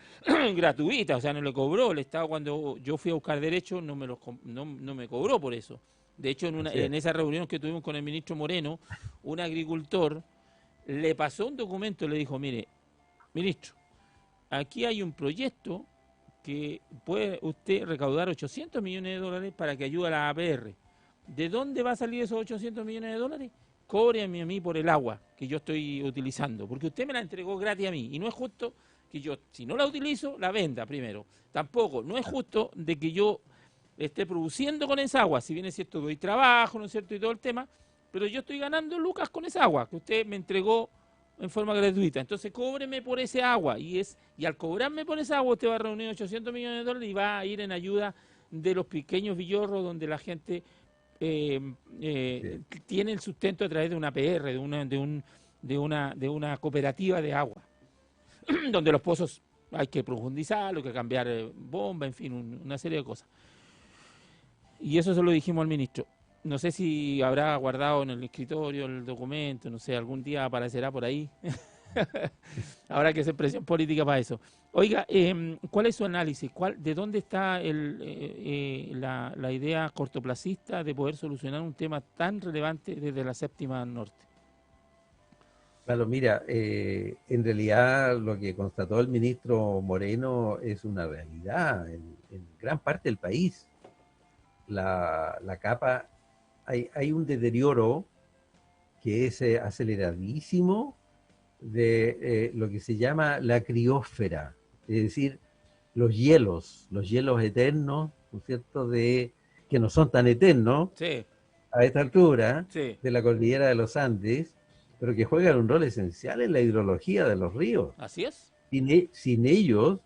gratuita, o sea, no le cobró. El Estado, cuando yo fui a buscar derechos, no me cobró por eso. De hecho, en esa reunión que tuvimos con el ministro Moreno, un agricultor le pasó un documento y le dijo: mire, ministro, aquí hay un proyecto que puede usted recaudar 800 millones de dólares para que ayude a la APR. ¿De dónde va a salir esos 800 millones de dólares? Cóbreme a mí por el agua que yo estoy utilizando, porque usted me la entregó gratis a mí, y no es justo que yo, si no la utilizo, la venda primero. Tampoco, no es justo de que yo esté produciendo con esa agua, si bien es cierto, doy trabajo, ¿no es cierto?, y todo el tema, pero yo estoy ganando lucas con esa agua que usted me entregó en forma gratuita. Entonces cóbreme por ese agua, y al cobrarme por esa agua usted va a reunir 800 millones de dólares y va a ir en ayuda de los pequeños villorros donde la gente tiene el sustento a través de una PR, de una cooperativa de agua, donde los pozos hay que profundizar, hay que cambiar bomba, en fin, una serie de cosas. Y eso se lo dijimos al ministro. No sé si habrá guardado en el escritorio el documento, no sé, algún día aparecerá por ahí. Habrá que hacer presión política para eso. Oiga, ¿cuál es su análisis? ¿De dónde está la idea cortoplacista de poder solucionar un tema tan relevante desde la séptima norte? Claro, mira, en realidad lo que constató el ministro Moreno es una realidad en gran parte del país. La capa, hay un deterioro que es aceleradísimo de lo que se llama la criósfera, es decir, los hielos eternos, ¿no es cierto?, que no son tan eternos a esta altura de la cordillera de los Andes, pero que juegan un rol esencial en la hidrología de los ríos. Así es. Sin ellos,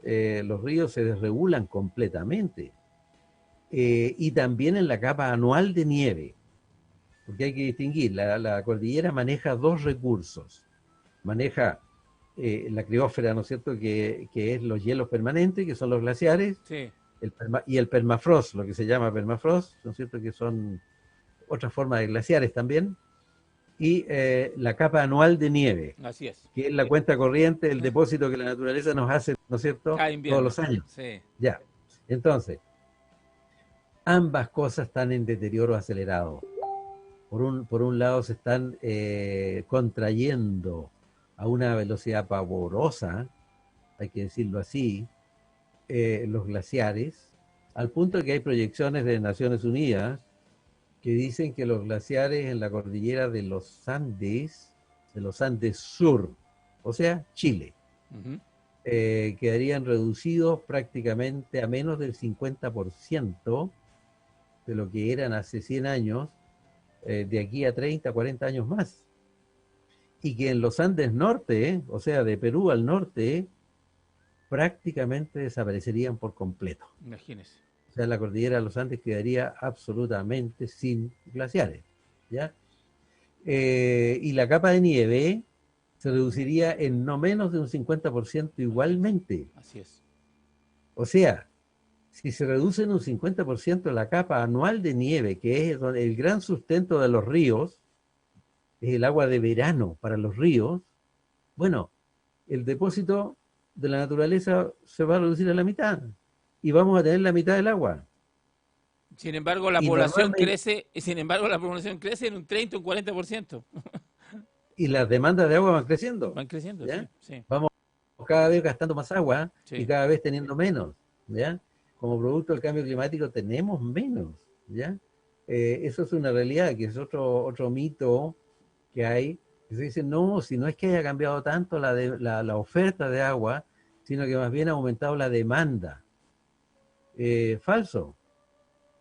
los ríos se desregulan completamente. Y también en la capa anual de nieve, porque hay que distinguir, la cordillera maneja dos recursos. Maneja la criósfera, ¿no es cierto?, que es los hielos permanentes, que son los glaciares, y el permafrost, lo que se llama permafrost, ¿no es cierto?, que son otras formas de glaciares también, y la capa anual de nieve, así es, que es la cuenta corriente, el depósito que la naturaleza nos hace, ¿no es cierto?, todos los años. Ya. Entonces, ambas cosas están en deterioro acelerado. Por un lado se están contrayendo a una velocidad pavorosa, hay que decirlo así, los glaciares, al punto que hay proyecciones de Naciones Unidas que dicen que los glaciares en la cordillera de los Andes Sur, o sea, Chile, quedarían reducidos prácticamente a menos del 50% de lo que eran hace 100 años, de aquí a 30, 40 años más. Y que en los Andes norte, o sea, de Perú al norte, prácticamente desaparecerían por completo. Imagínese. O sea, la cordillera de los Andes quedaría absolutamente sin glaciares, ¿ya? Y la capa de nieve se reduciría en no menos de un 50% igualmente. Así es. O sea, si se reduce en un 50% la capa anual de nieve, que es el gran sustento de los ríos, es el agua de verano para los ríos, bueno, el depósito de la naturaleza se va a reducir a la mitad y vamos a tener la mitad del agua. Sin embargo, la Y población normalmente, crece en un 30 o un 40%. y las demandas de agua van creciendo, Van creciendo, sí, ¿ya? sí, Vamos cada vez gastando más agua y sí. cada vez teniendo menos, ¿ya? Como producto del cambio climático tenemos menos, ¿ya? Eso es una realidad, que es otro mito que hay, que se dice, no, si no es que haya cambiado tanto la oferta de agua, sino que más bien ha aumentado la demanda. Falso.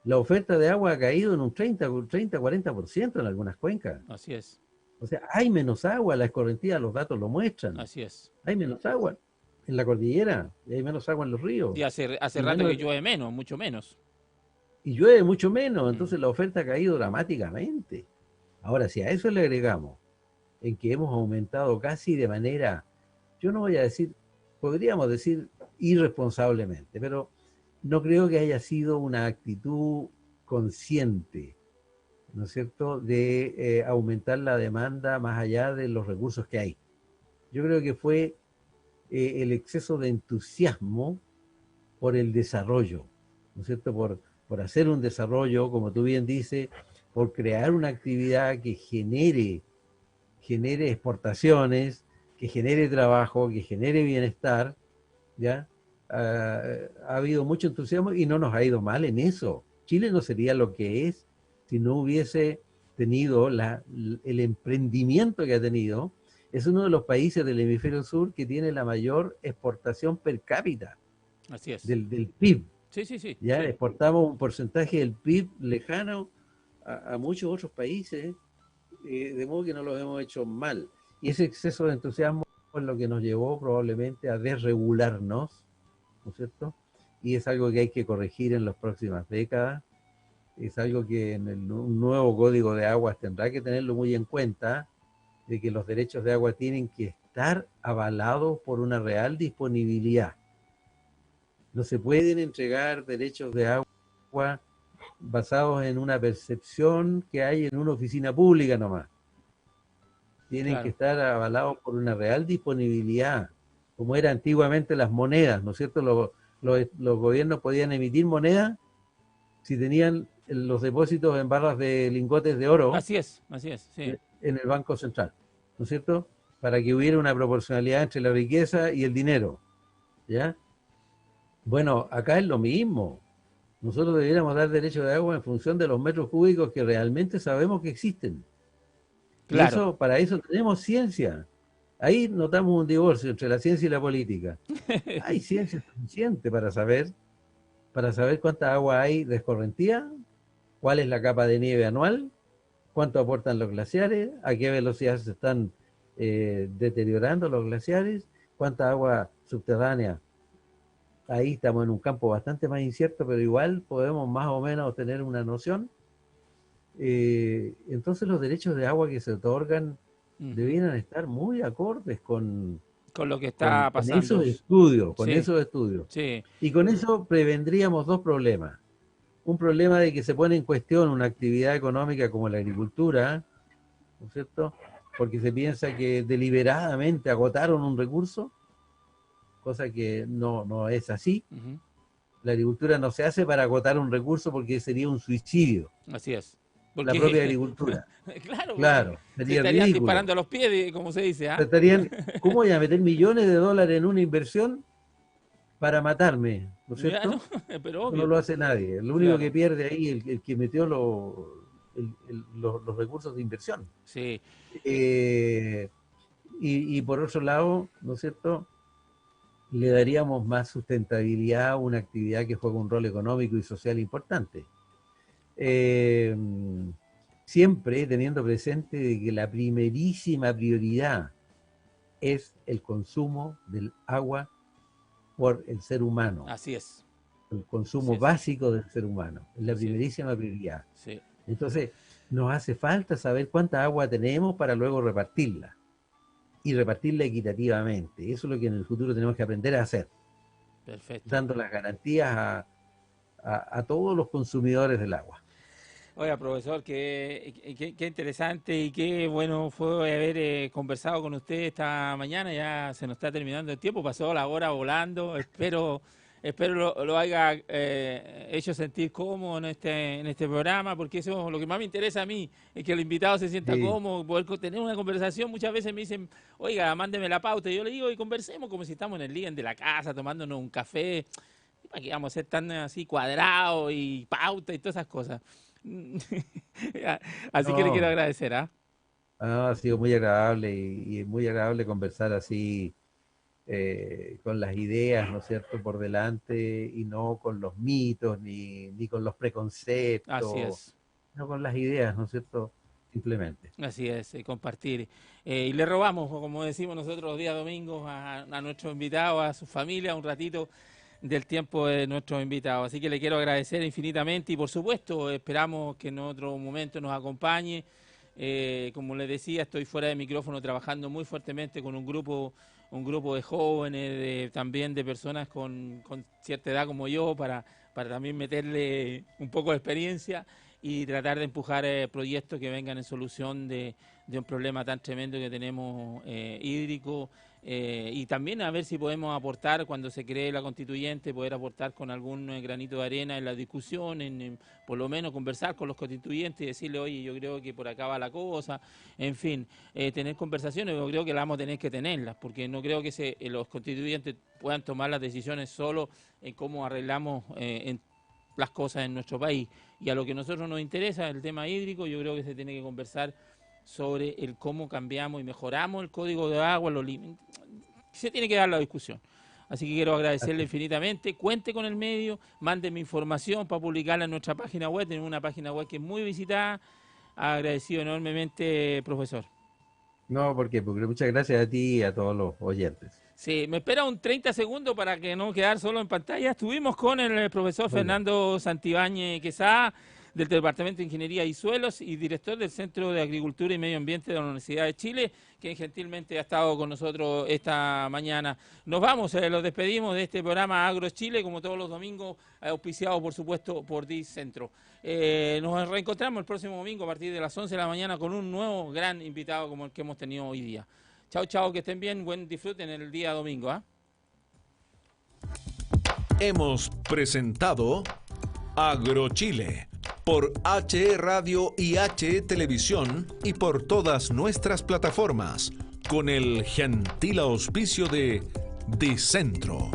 La oferta de agua ha caído en un 30-40% en algunas cuencas. Así es, O sea, hay menos agua, la escorrentía, los datos lo muestran. así es. Hay menos agua en la cordillera, y hay menos agua en los ríos, Y hace y rato menos, que llueve menos, mucho menos. y llueve mucho menos, Mm. entonces la oferta ha caído dramáticamente. Ahora, si a eso le agregamos en que hemos aumentado casi de manera, yo no voy a decir, podríamos decir irresponsablemente, pero no creo que haya sido una actitud consciente, ¿no es cierto?, de aumentar la demanda más allá de los recursos que hay. Yo creo que fue el exceso de entusiasmo por el desarrollo, ¿no es cierto?, por hacer un desarrollo, como tú bien dices, por crear una actividad que genere exportaciones, que genere trabajo, que genere bienestar, ¿ya? Ha habido mucho entusiasmo y no nos ha ido mal en eso. Chile no sería lo que es si no hubiese tenido el emprendimiento que ha tenido. Es uno de los países del hemisferio sur que tiene la mayor exportación per cápita Así es. del PIB. Sí, sí, sí, Ya sí. exportamos un porcentaje del PIB lejano a muchos otros países, de modo que no lo hemos hecho mal. Y ese exceso de entusiasmo es lo que nos llevó probablemente a desregularnos, ¿no es cierto? Y es algo que hay que corregir en las próximas décadas. Es algo que un nuevo código de aguas tendrá que tenerlo muy en cuenta, de que los derechos de agua tienen que estar avalados por una real disponibilidad. No se pueden entregar derechos de agua basados en una percepción que hay en una oficina pública nomás. Tienen que Claro. estar avalados por una real disponibilidad, como era antiguamente las monedas, ¿no es cierto? Los gobiernos podían emitir moneda si tenían los depósitos en barras de lingotes de oro Así es, sí. en el Banco Central, ¿no es cierto? Para que hubiera una proporcionalidad entre la riqueza y el dinero, ¿ya? Bueno, acá es lo mismo. Nosotros debiéramos dar derecho de agua en función de los metros cúbicos que realmente sabemos que existen. Y Claro. eso, para eso tenemos ciencia. Ahí notamos un divorcio entre la ciencia y la política. Hay ciencia suficiente para saber cuánta agua hay de escorrentía, cuál es la capa de nieve anual, cuánto aportan los glaciares, a qué velocidad se están deteriorando los glaciares, cuánta agua subterránea. Ahí estamos en un campo bastante más incierto, pero igual podemos más o menos tener una noción. Entonces los derechos de agua que se otorgan debieran estar muy acordes Con lo que está con pasando. esos estudios, con Sí, esos estudios. sí. Y con eso prevendríamos dos problemas. Un problema de que se pone en cuestión una actividad económica como la agricultura, ¿no es cierto? Porque se piensa que deliberadamente agotaron un recurso, cosa que no es así. Ujú. La agricultura no se hace para agotar un recurso porque sería un suicidio. Así es. La propia Porque, agricultura. claro, porque Claro, se sería estarían ridículo. disparando a los pies, como se dice, ¿ah? ¿Cómo voy a meter millones de dólares en una inversión para matarme? ¿No es Ya, ¿no? cierto? Pero Eso no obvio, lo hace nadie. Lo único que claro. pierde ahí es el que metió los recursos de inversión. Sí. Eh, y por otro lado, ¿no es cierto? Le daríamos más sustentabilidad a una actividad que juega un rol económico y social importante. eh, siempre teniendo presente de que la primerísima prioridad es el consumo del agua por el ser humano, Así es. el consumo Así es. básico del ser humano, es la Sí. primerísima prioridad. Sí. Entonces, nos hace falta saber cuánta agua tenemos para luego repartirla y repartirla equitativamente. Eso es lo que en el futuro tenemos que aprender a hacer, Perfecto. dando las garantías a todos los consumidores del agua. Oiga, profesor, qué interesante y qué bueno fue haber conversado con usted esta mañana. Ya se nos está terminando el tiempo, pasó la hora volando. Espero lo haya hecho sentir cómodo en este programa, porque eso es lo que más me interesa a mí, es que el invitado se sienta Sí. cómodo, poder tener una conversación. Muchas veces me dicen, oiga, mándeme la pauta. Y yo le digo, y conversemos como si estamos en el living de la casa, tomándonos un café. ¿Para qué vamos a ser tan así cuadrados y pauta y todas esas cosas? Así que le quiero No, agradecer, ¿ah? ha sido muy agradable y es muy agradable conversar así con las ideas, ¿no es cierto?, por delante y no con los mitos ni con los Así preconceptos, es, no con las ideas, ¿no es cierto?, simplemente. así es, compartir. Y le robamos, como decimos nosotros los días domingos, a nuestros invitados, a su familia, un ratito del tiempo de nuestros invitados. Así que le quiero agradecer infinitamente y por supuesto esperamos que en otro momento nos acompañe. Como les decía, estoy fuera de micrófono trabajando muy fuertemente con un grupo de jóvenes, también de personas con cierta edad como yo, para también meterle un poco de experiencia y tratar de empujar proyectos que vengan en solución de un problema tan tremendo que tenemos hídrico. Y también a ver si podemos aportar, cuando se cree la constituyente, poder aportar con algún granito de arena en la discusión, por lo menos conversar con los constituyentes y decirle, oye, yo creo que por acá va la cosa, en fin, tener conversaciones. Yo creo que las vamos a tener que tenerlas, porque no creo que los constituyentes puedan tomar las decisiones solo en cómo arreglamos las cosas en nuestro país. Y a lo que a nosotros nos interesa, el tema hídrico, yo creo que se tiene que conversar sobre el cómo cambiamos y mejoramos el código de agua, se tiene que dar la discusión. Así que quiero agradecerle infinitamente. Cuente con el medio, mándeme información para publicarla en nuestra página web. Tenemos una página web que es muy visitada. Agradecido enormemente, profesor. No, porque muchas gracias a ti y a todos los oyentes. Sí, me espera un 30 segundos para que no quedar solo en pantalla. Estuvimos con el profesor Muy bien. Fernando Santibáñez Quesada, del Departamento de Ingeniería y Suelos y director del Centro de Agricultura y Medio Ambiente de la Universidad de Chile, que gentilmente ha estado con nosotros esta mañana. Nos vamos, los despedimos de este programa Agro Chile, como todos los domingos, auspiciado por supuesto por Dicentro. Nos reencontramos el próximo domingo a partir de las 11 de la mañana con un nuevo gran invitado como el que hemos tenido hoy día. Chao, chao, que estén bien, buen disfruten el día domingo, ¿ah? Hemos presentado AgroChile por HE Radio y HE Televisión y por todas nuestras plataformas con el gentil auspicio de Dicentro.